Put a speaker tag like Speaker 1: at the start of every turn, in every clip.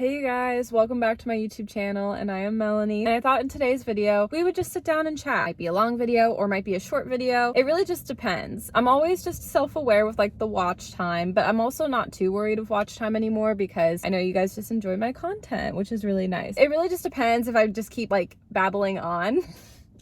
Speaker 1: Hey you guys, welcome back to my YouTube channel, and I am Melanie. And I thought in today's video, we would just sit down and chat. Might be a long video or might be a short video. It really just depends. I'm always just self-aware with like the watch time, but I'm also not too worried of watch time anymore because I know you guys just enjoy my content, which is really nice. It really just depends if I just keep like babbling on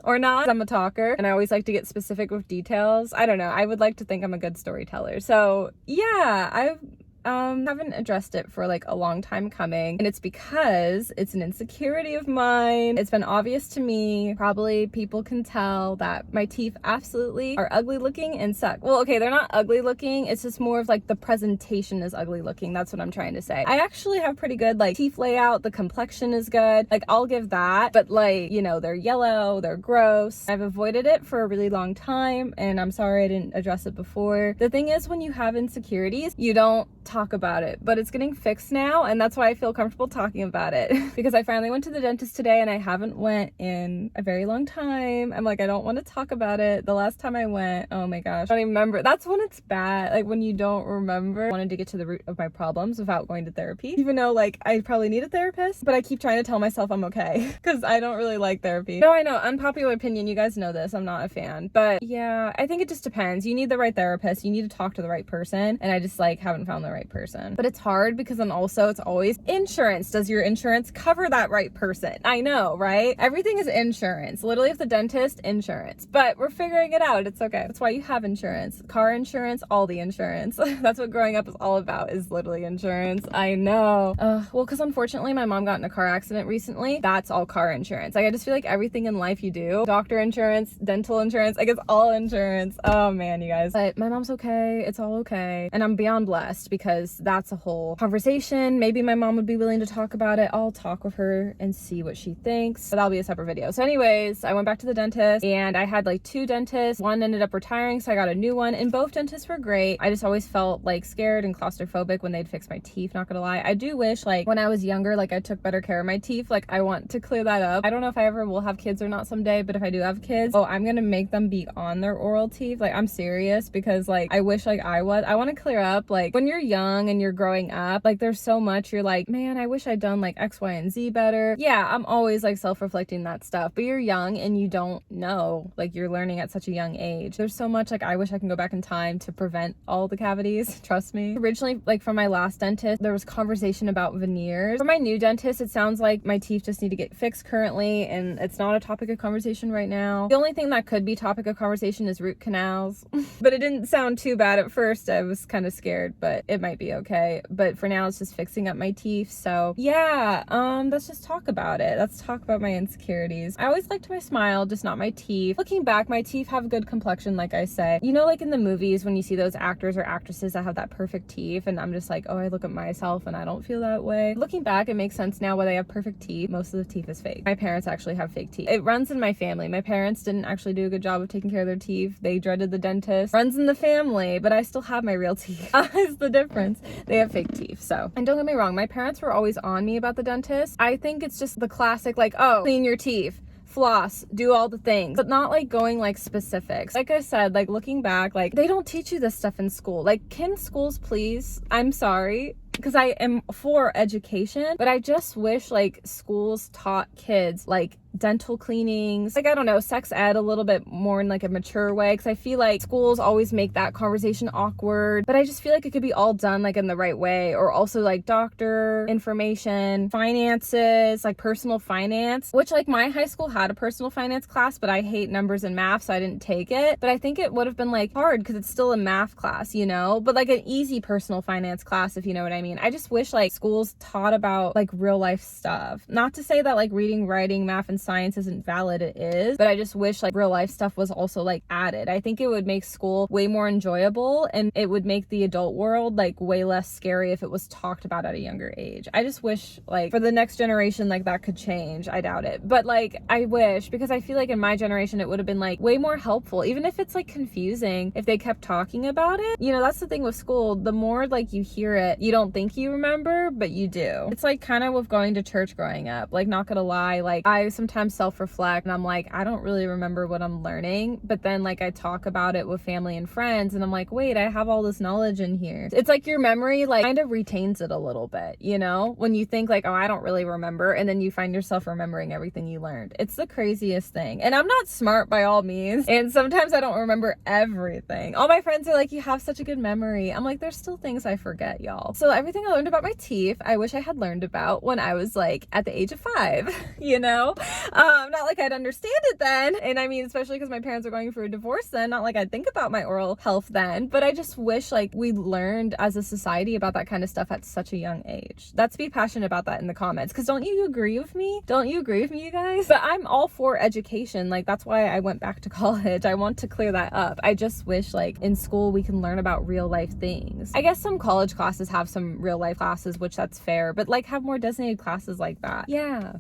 Speaker 1: or not. I'm a talker and I always like to get specific with details. I don't know. I would like to think I'm a good storyteller. So yeah, I haven't addressed it for like a long time coming, and it's because it's an insecurity of mine. It's been obvious to me. Probably people can tell that my teeth absolutely are ugly looking and suck. Well, okay, they're not ugly looking. It's just more of like the presentation is ugly looking. That's what I'm trying to say. I actually have pretty good like teeth layout. The complexion is good. Like I'll give that, but like, you know, they're yellow, they're gross. I've avoided it for a really long time, and I'm sorry I didn't address it before. The thing is, when you have insecurities, you don't talk about it, but it's getting fixed now, and that's why I feel comfortable talking about it because I finally went to the dentist today and I haven't went in a very long time. I'm like, I don't want to talk about it. The last time I went, oh my gosh, I don't even remember. That's when it's bad, like when you don't remember. I wanted to get to the root of my problems without going to therapy, even though like I probably need a therapist, but I keep trying to tell myself I'm okay because I don't really like therapy. No, I know, unpopular opinion, you guys know this, I'm not a fan, but yeah, I think it just depends. You need the right therapist, you need to talk to the right person, and I just like haven't found the right person. But it's hard because then also it's always insurance. Does your insurance cover that right person? I know, right? Everything is insurance. Literally, if the dentist, insurance. But we're figuring it out. It's okay. That's why you have insurance. Car insurance, all the insurance. That's what growing up is all about, is literally insurance. I know. Well, because unfortunately my mom got in a car accident recently. That's all car insurance. Like I just feel like everything in life you do, doctor insurance, dental insurance, like it's all insurance. Oh man, you guys. But my mom's okay. It's all okay. And I'm beyond blessed because that's a whole conversation. Maybe my mom would be willing to talk about it. I'll talk with her and see what she thinks, but that'll be a separate video. So anyways, I went back to the dentist and I had like two dentists. One ended up retiring, so I got a new one, and both dentists were great. I just always felt like scared and claustrophobic when they'd fix my teeth, not gonna lie. I do wish like when I was younger, like I took better care of my teeth. Like I want to clear that up. I don't know if I ever will have kids or not someday, but if I do have kids, oh, I'm gonna make them be on their oral teeth. Like I'm serious, because like I wish like I want to clear up, like when you're young and you're growing up, like there's so much you're like, man, I wish I'd done like X, Y, and Z better. Yeah, I'm always like self-reflecting that stuff, but you're young and you don't know, like you're learning at such a young age. There's so much like I wish I can go back in time to prevent all the cavities. Trust me. Originally, like from my last dentist, there was conversation about veneers. For my new dentist, it sounds like my teeth just need to get fixed currently, and it's not a topic of conversation right now. The only thing that could be topic of conversation is root canals, but it didn't sound too bad at first. I was kind of scared, but it might be okay. But for now, it's just fixing up my teeth. So yeah, let's just talk about it. Let's talk about my insecurities. I always liked my smile, just not my teeth. Looking back, my teeth have a good complexion, like I say. You know, like in the movies when you see those actors or actresses that have that perfect teeth, and I'm just like, oh, I look at myself and I don't feel that way. Looking back, it makes sense now why they have perfect teeth. Most of the teeth is fake. My parents actually have fake teeth. It runs in my family. My parents didn't actually do a good job of taking care of their teeth. They dreaded the dentist. Runs in the family, but I still have my real teeth. Is the difference. They have fake teeth. So, and don't get me wrong, my parents were always on me about the dentist. I think it's just the classic like, oh, clean your teeth, floss, do all the things, but not like going like specifics. Like I said, like looking back, like they don't teach you this stuff in school. Like, can schools please? I'm sorry, because I am for education, but I just wish like schools taught kids like dental cleanings, like I don't know, sex ed a little bit more in like a mature way, because I feel like schools always make that conversation awkward, but I just feel like it could be all done like in the right way. Or also like doctor information, finances, like personal finance, which like my high school had a personal finance class, but I hate numbers and math, so I didn't take it. But I think it would have been like hard because it's still a math class, you know, but like an easy personal finance class, if you know what I mean. I just wish like schools taught about like real life stuff. Not to say that like reading, writing, math, and science isn't valid, it is, but I just wish like real life stuff was also like added. I think it would make school way more enjoyable, and it would make the adult world like way less scary if it was talked about at a younger age. I just wish like for the next generation like that could change. I doubt it, but like I wish, because I feel like in my generation it would have been like way more helpful, even if it's like confusing, if they kept talking about it. You know, that's the thing with school, the more like you hear it, you don't think think you remember, but you do. It's like kind of with going to church growing up. Like, not gonna lie, like I sometimes self-reflect and I'm like, I don't really remember what I'm learning, but then like I talk about it with family and friends and I'm like, wait, I have all this knowledge in here. It's like your memory like kind of retains it a little bit, you know, when you think like, oh, I don't really remember, and then you find yourself remembering everything you learned. It's the craziest thing. And I'm not smart by all means, and sometimes I don't remember everything. All my friends are like, you have such a good memory. I'm like, there's still things I forget, y'all. So everything I learned about my teeth, I wish I had learned about when I was like at the age of 5, you know. Not like I'd understand it then, and I mean, especially because my parents were going through a divorce then, not like I'd think about my oral health then, but I just wish like we learned as a society about that kind of stuff at such a young age. Let's be passionate about that in the comments, because don't you agree with me? Don't you agree with me, you guys? But I'm all for education. Like, that's why I went back to college. I want to clear that up. I just wish like in school we can learn about real life things. I guess some college classes have some real life classes, which that's fair, but like have more designated classes like that. Yeah.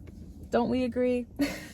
Speaker 1: Don't we agree?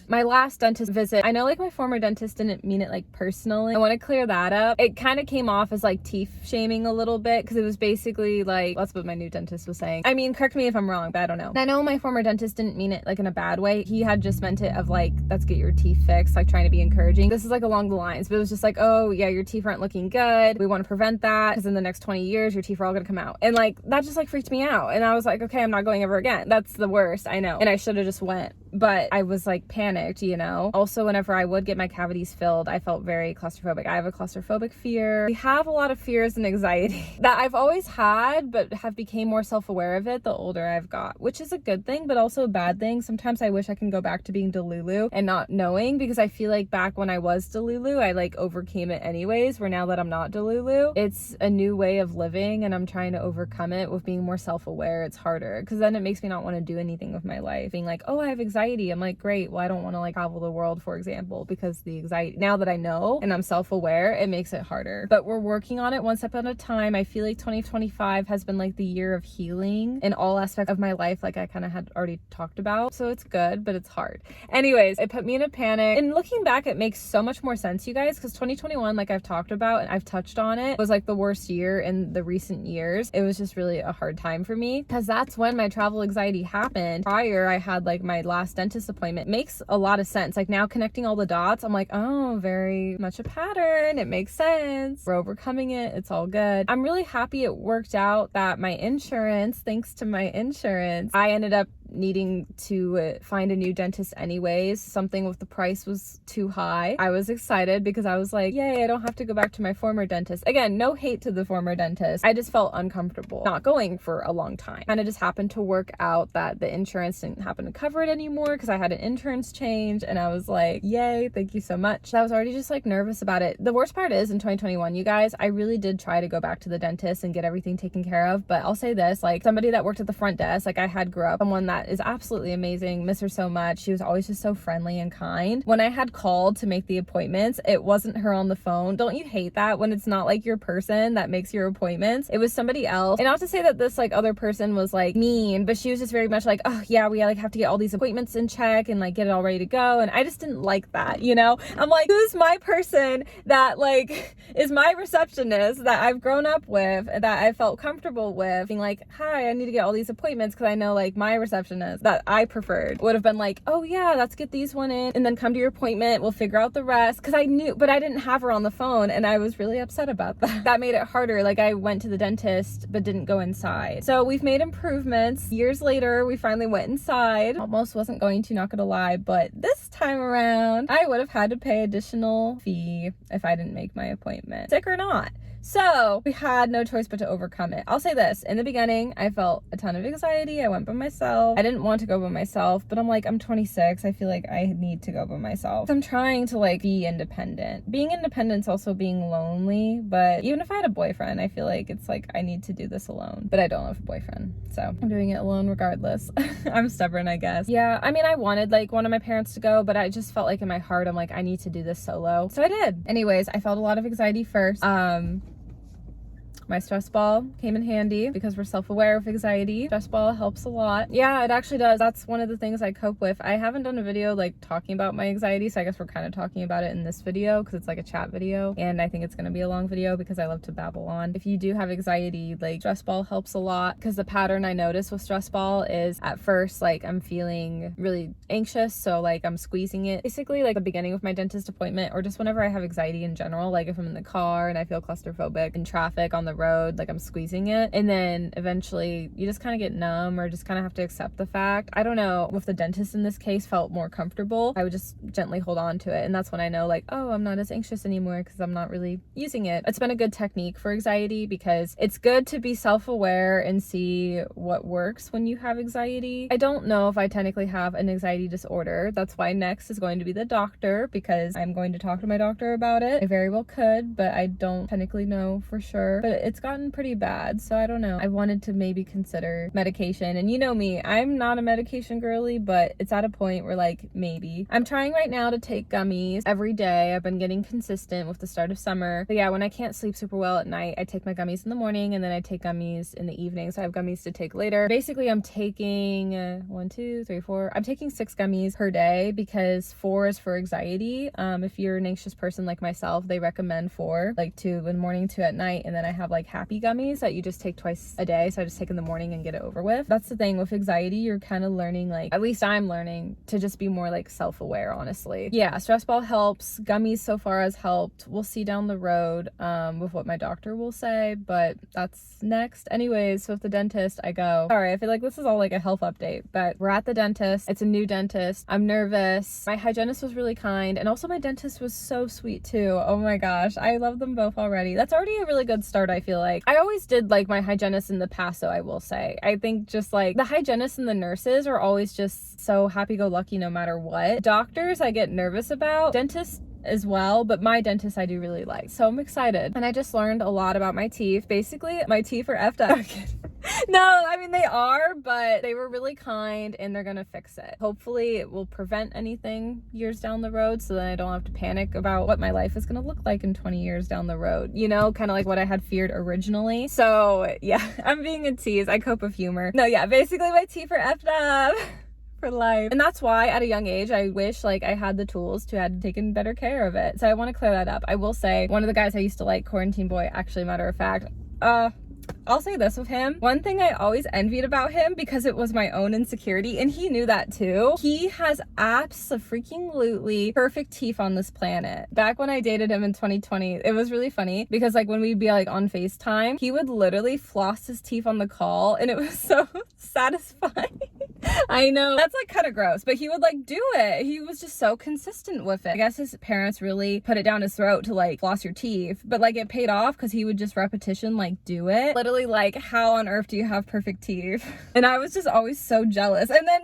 Speaker 1: My last dentist visit, I know like my former dentist didn't mean it like personally. I want to clear that up. It kind of came off as like teeth shaming a little bit, because it was basically like, that's what my new dentist was saying. I mean, correct me if I'm wrong, but I don't know. And I know my former dentist didn't mean it like in a bad way. He had just meant it of like, let's get your teeth fixed, like trying to be encouraging. This is like along the lines, but it was just like, oh yeah, your teeth aren't looking good. We want to prevent that, because in the next 20 years, your teeth are all gonna come out. And like, that just like freaked me out. And I was like, okay, I'm not going ever again. That's the worst, I know. And I should have just went. But I was like panicked, you know. Also, whenever I would get my cavities filled, I felt very claustrophobic. I have a claustrophobic fear. We have a lot of fears and anxiety that I've always had, but have became more self-aware of it the older I've got, which is a good thing, but also a bad thing. Sometimes I wish I can go back to being Delulu and not knowing, because I feel like back when I was Delulu, I like overcame it anyways, where now that I'm not Delulu, it's a new way of living and I'm trying to overcome it with being more self-aware. It's harder, because then it makes me not want to do anything with my life. Being like, oh, I have anxiety. I'm like, great, well, I don't want to like travel the world, for example, because the anxiety, now that I know and I'm self-aware, it makes it harder. But we're working on it one step at a time. I feel like 2025 has been like the year of healing in all aspects of my life, like I kind of had already talked about. So it's good, but it's hard. Anyways, it put me in a panic. And looking back, it makes so much more sense, you guys, because 2021, like I've talked about and I've touched on it, was like the worst year in the recent years. It was just really a hard time for me, because that's when my travel anxiety happened. Prior, I had like my last dentist appointment. Makes a lot of sense. Like now connecting all the dots, I'm like, oh, very much a pattern. It makes sense. We're overcoming it. It's all good. I'm really happy it worked out that my insurance, thanks to my insurance, I ended up needing to find a new dentist anyways. Something with the price was too high. I was excited because I was like, yay, I don't have to go back to my former dentist. Again, no hate to the former dentist. I just felt uncomfortable not going for a long time. And it just happened to work out that the insurance didn't happen to cover it anymore, because I had an insurance change, and I was like, yay, thank you so much. I was already just like nervous about it. The worst part is in 2021, you guys, I really did try to go back to the dentist and get everything taken care of. But I'll say this, like somebody that worked at the front desk, like I had grew up, someone that is absolutely amazing, miss her so much. She was always just so friendly and kind. When I had called to make the appointments, it wasn't her on the phone. Don't you hate that when it's not like your person that makes your appointments? It was somebody else. And not to say that this like other person was like mean, but she was just very much like, oh yeah, we like have to get all these appointments in check and like get it all ready to go. And I just didn't like that, you know? I'm like, who's my person that like is my receptionist that I've grown up with, that I felt comfortable with, being like, hi, I need to get all these appointments, because I know like my receptionist that I preferred would have been like, oh yeah, let's get these one in and then come to your appointment, we'll figure out the rest, because I knew, but I didn't have her on the phone, and I was really upset about that. That made it harder. Like I went to the dentist but didn't go inside. So we've made improvements. Years later, we finally went inside. Almost wasn't going to, not gonna lie, but this time around I would have had to pay additional fee if I didn't make my appointment, sick or not. So we had no choice but to overcome it. I'll say this, in the beginning, I felt a ton of anxiety. I went by myself. I didn't want to go by myself, but I'm like, I'm 26. I feel like I need to go by myself. I'm trying to like be independent. Being independent is also being lonely, but even if I had a boyfriend, I feel like it's like I need to do this alone, but I don't have a boyfriend. So I'm doing it alone regardless. I'm stubborn, I guess. Yeah, I mean, I wanted like one of my parents to go, but I just felt like in my heart, I'm like, I need to do this solo. So I did. Anyways, I felt a lot of anxiety first. My stress ball came in handy because we're self-aware of anxiety. Stress ball helps a lot. Yeah, it actually does. That's one of the things I cope with. I haven't done a video like talking about my anxiety, so I guess we're kind of talking about it in this video because it's like a chat video, and I think it's going to be a long video because I love to babble on. If you do have anxiety, like stress ball helps a lot, because the pattern I notice with stress ball is at first like I'm feeling really anxious, so like I'm squeezing it. Basically like the beginning of my dentist appointment, or just whenever I have anxiety in general, like if I'm in the car and I feel claustrophobic in traffic on the road, like I'm squeezing it, and then eventually you just kind of get numb or just kind of have to accept the fact. I don't know, with the dentist in this case felt more comfortable. I would just gently hold on to it, and that's when I know like, oh, I'm not as anxious anymore because I'm not really using it. It's been a good technique for anxiety because it's good to be self-aware and see what works when you have anxiety. I don't know if I technically have an anxiety disorder. That's why next is going to be the doctor, because I'm going to talk to my doctor about it. I very well could, but I don't technically know for sure. But it's gotten pretty bad, so I don't know. I wanted to maybe consider medication, and you know me, I'm not a medication girly, but it's at a point where like maybe. I'm trying right now to take gummies every day. I've been getting consistent with the start of summer. But yeah, when I can't sleep super well at night, I take my gummies in the morning, and then I take gummies in the evening, so I have gummies to take later. Basically, I'm taking 1, 2, 3, 4. I'm taking 6 gummies per day because 4 is for anxiety. If you're an anxious person like myself, they recommend 4, like 2 in the morning, 2 at night, and then I have like happy gummies that you just take twice a day, so I just take in the morning and get it over with. That's the thing with anxiety, you're kind of learning, like at least I'm learning to just be more like self-aware, honestly. Yeah, stress ball helps. Gummies so far has helped. We'll see down the road with what my doctor will say, but that's next. Anyways, so with the dentist I go. Sorry, I feel like this is all like a health update, but we're at the dentist. It's a new dentist. I'm nervous. My hygienist was really kind, and also my dentist was so sweet too. Oh my gosh, I love them both already. That's already a really good start, I feel like. I always did like my hygienist in the past, though, I will say. I think just like the hygienists and the nurses are always just so happy-go-lucky no matter what. Doctors I get nervous about. Dentists as well, but my dentist I do really like, so I'm excited. And I just learned a lot about my teeth. Basically my teeth are effed up. No, I mean they are, but they were really kind and they're gonna fix it. Hopefully it will prevent anything years down the road, so then I don't have to panic about what my life is gonna look like in 20 years down the road, you know, kind of like what I had feared originally. So yeah, I'm being a tease. I cope with humor. No, yeah, basically my teeth are effed up for life. And that's why at a young age, I wish like I had the tools to have taken better care of it. So I want to clear that up. I will say one of the guys I used to like, Quarantine Boy, actually, matter of fact, I'll say this with him. One thing I always envied about him, because it was my own insecurity, and he knew that too, he has abso-freaking-lutely perfect teeth on this planet. Back when I dated him in 2020, it was really funny because like when we'd be like on FaceTime, he would literally floss his teeth on the call, and it was so satisfying. I know that's like kind of gross, but he would like do it. He was just so consistent with it. I guess his parents really put it down his throat to like floss your teeth, but like it paid off because he would just repetition like do it. Literally like, how on earth do you have perfect teeth? And I was just always so jealous. And then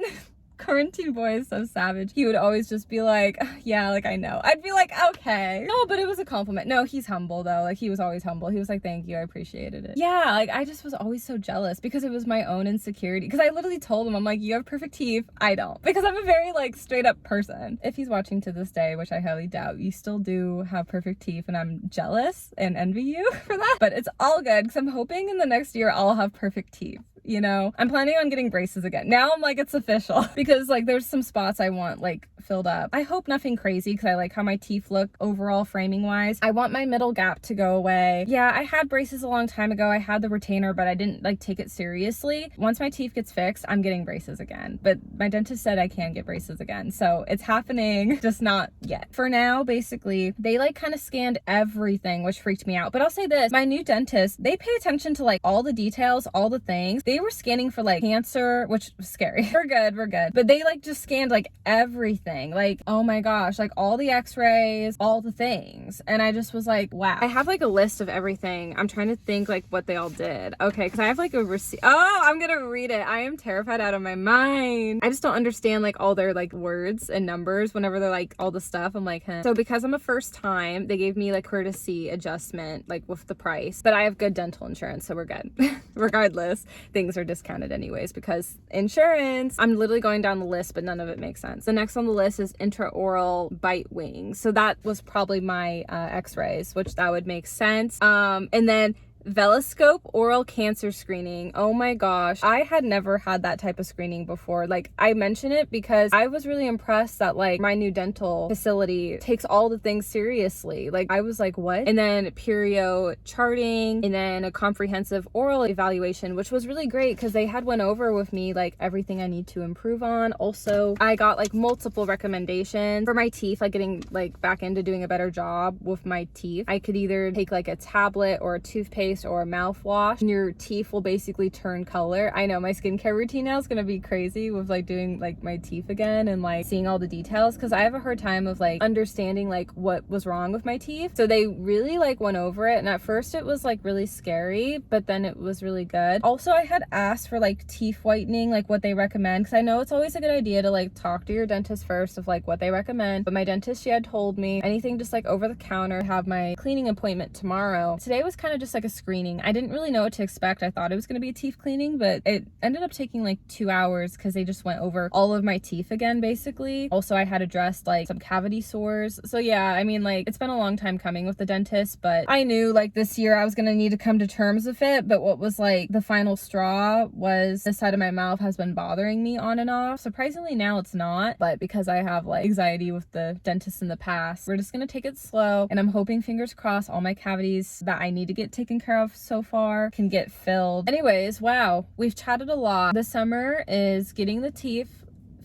Speaker 1: Quarantine Boy is so savage. He would always just be like, yeah, like I know. I'd be like, okay. No, but it was a compliment. No, he's humble though. Like he was always humble. He was like, thank you, I appreciated it. Yeah, like I just was always so jealous because it was my own insecurity. Because I literally told him, I'm like, you have perfect teeth, I don't. Because I'm a very like straight up person. If he's watching to this day, which I highly doubt, you still do have perfect teeth, and I'm jealous and envy you for that. But it's all good because I'm hoping in the next year I'll have perfect teeth. You know, I'm planning on getting braces again. Now I'm like, it's official, because like there's some spots I want like filled up. I hope nothing crazy because I like how my teeth look overall framing wise. I want my middle gap to go away. Yeah, I had braces a long time ago. I had the retainer, but I didn't like take it seriously. Once my teeth gets fixed, I'm getting braces again. But my dentist said I can get braces again, so it's happening, just not yet. For now, basically, they like kind of scanned everything, which freaked me out. But I'll say this, my new dentist, they pay attention to like all the details, all the things. They were scanning for like cancer, which was scary. We're good. But they like just scanned like everything. Like, oh my gosh, like all the x-rays, all the things. And I just was like, wow. I have like a list of everything. I'm trying to think like what they all did. Okay, because I have like a receipt. Oh, I'm gonna read it. I am terrified out of my mind. I just don't understand like all their like words and numbers whenever they're like all the stuff. I'm like, huh. So because I'm a first time, they gave me like courtesy adjustment like with the price. But I have good dental insurance, so we're good. Regardless, things are discounted anyways because insurance. I'm literally going down the list, but none of it makes sense. The next on the list is intraoral bite wings. So that was probably my x-rays, which that would make sense. And then Velascope oral cancer screening. Oh my gosh, I had never had that type of screening before. Like, I mention it because I was really impressed that like my new dental facility takes all the things seriously. Like, I was like, what? And then perio charting, and then a comprehensive oral evaluation, which was really great because they had went over with me like everything I need to improve on. Also, I got like multiple recommendations for my teeth, like getting like back into doing a better job with my teeth. I could either take like a tablet or a toothpaste or a mouthwash, and your teeth will basically turn color. I know my skincare routine now is gonna be crazy with like doing like my teeth again and like seeing all the details, because I have a hard time of like understanding like what was wrong with my teeth. So they really like went over it, and at first it was like really scary, but then it was really good. Also, I had asked for like teeth whitening, like what they recommend, because I know it's always a good idea to like talk to your dentist first of like what they recommend. But my dentist, she had told me anything just like over the counter. Have my cleaning appointment tomorrow. Today was kind of just like a screening. I didn't really know what to expect. I thought it was going to be a teeth cleaning, but it ended up taking like 2 hours because they just went over all of my teeth again, basically. Also, I had addressed like some cavity sores. So yeah, I mean, like, it's been a long time coming with the dentist, but I knew like this year I was going to need to come to terms with it. But what was like the final straw was this side of my mouth has been bothering me on and off. Surprisingly, now it's not, but because I have like anxiety with the dentist in the past, we're just going to take it slow. And I'm hoping, fingers crossed, all my cavities that I need to get taken care of so far can get filled. Anyways, wow, we've chatted a lot. The summer is getting the teeth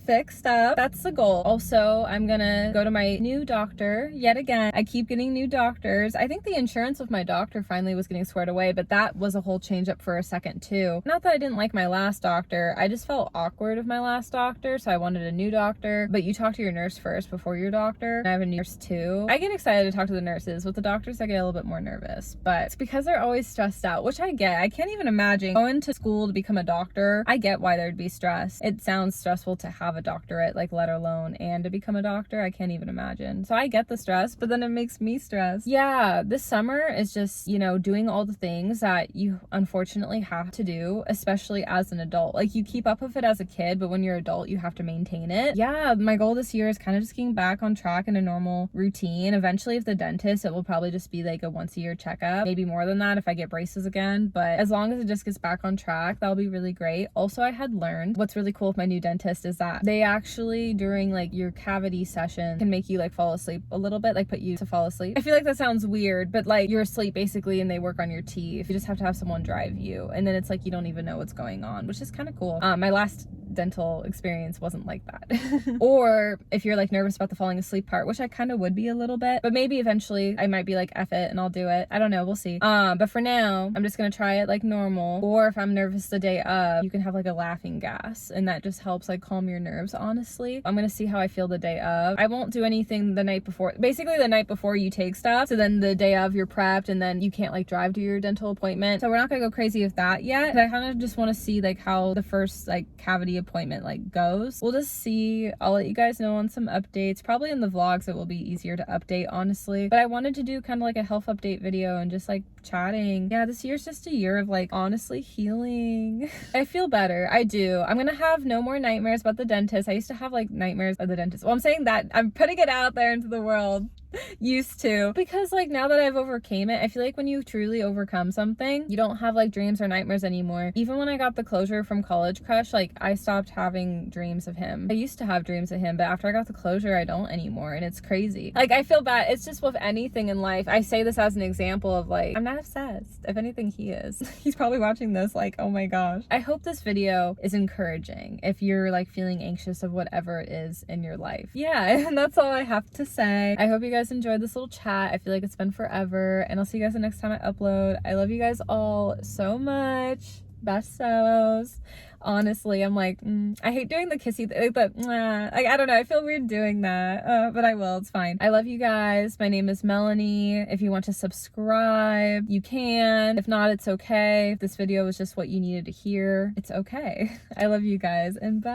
Speaker 1: fixed up. That's the goal. Also, I'm gonna go to my new doctor yet again. I keep getting new doctors. I think the insurance of my doctor finally was getting squared away, but that was a whole change up for a second too. Not that I didn't like my last doctor, I just felt awkward with my last doctor, so I wanted a new doctor. But you talk to your nurse first before your doctor, and I have a nurse too. I get excited to talk to the nurses. With the doctors, I get a little bit more nervous, but it's because they're always stressed out, which I get. I can't even imagine going to school to become a doctor. I get why there'd be stress. It sounds stressful to have a doctorate, like, let alone and to become a doctor. I can't even imagine. So I get the stress, but then it makes me stressed. Yeah, this summer is just, you know, doing all the things that you unfortunately have to do, especially as an adult. Like, you keep up with it as a kid, but when you're adult, you have to maintain it. Yeah, my goal this year is kind of just getting back on track in a normal routine. Eventually, if the dentist, it will probably just be like a once-a-year checkup, maybe more than that if I get braces again. But as long as it just gets back on track, that'll be really great. Also, I had learned what's really cool with my new dentist is that they actually, during like your cavity session, can make you like fall asleep a little bit, like put you to fall asleep. I feel like that sounds weird, but like you're asleep basically and they work on your teeth. You just have to have someone drive you, and then it's like you don't even know what's going on, which is kind of cool. My last dental experience wasn't like that. Or if you're like nervous about the falling asleep part, which I kind of would be a little bit, but maybe eventually I might be like, F it and I'll do it. I don't know, we'll see. But for now, I'm just gonna try it like normal. Or if I'm nervous the day of, you can have like a laughing gas, and that just helps like calm your nerves, honestly. I'm gonna see how I feel the day of. I won't do anything the night before. Basically the night before you take stuff, so then the day of you're prepped, and then you can't like drive to your dental appointment. So we're not gonna go crazy with that yet, but I kind of just want to see like how the first like cavity appointment like goes. We'll just see. I'll let you guys know on some updates. Probably in the vlogs it will be easier to update, honestly. But I wanted to do kind of like a health update video and just like chatting. Yeah, this year's just a year of like honestly healing. I feel better. I do. I'm gonna have no more nightmares about the dentist. I used to have like nightmares of the dentist. Well, I'm saying that, I'm putting it out there into the world. Used to, because like now that I've overcame it, I feel like when you truly overcome something, you don't have like dreams or nightmares anymore. Even when I got the closure from College Crush, like I stopped having dreams of him. I used to have dreams of him, but after I got the closure, I don't anymore, and it's crazy. Like, I feel bad. It's just with anything in life. I say this as an example of like, I'm not obsessed. If anything, he is. He's probably watching this like, oh my gosh. I hope this video is encouraging if you're like feeling anxious of whatever it is in your life. Yeah, and that's all I have to say. I hope you guys enjoyed this little chat. I feel like it's been forever, and I'll see you guys the next time I upload. I love you guys all so much. Bestos. Honestly, I'm like, I hate doing the kissy thing, but like, I don't know, I feel weird doing that, but I will. It's fine. I love you guys. My name is Melanie. If you want to subscribe, you can. If not, it's okay. If this video was just what you needed to hear, it's okay. I love you guys, and bye.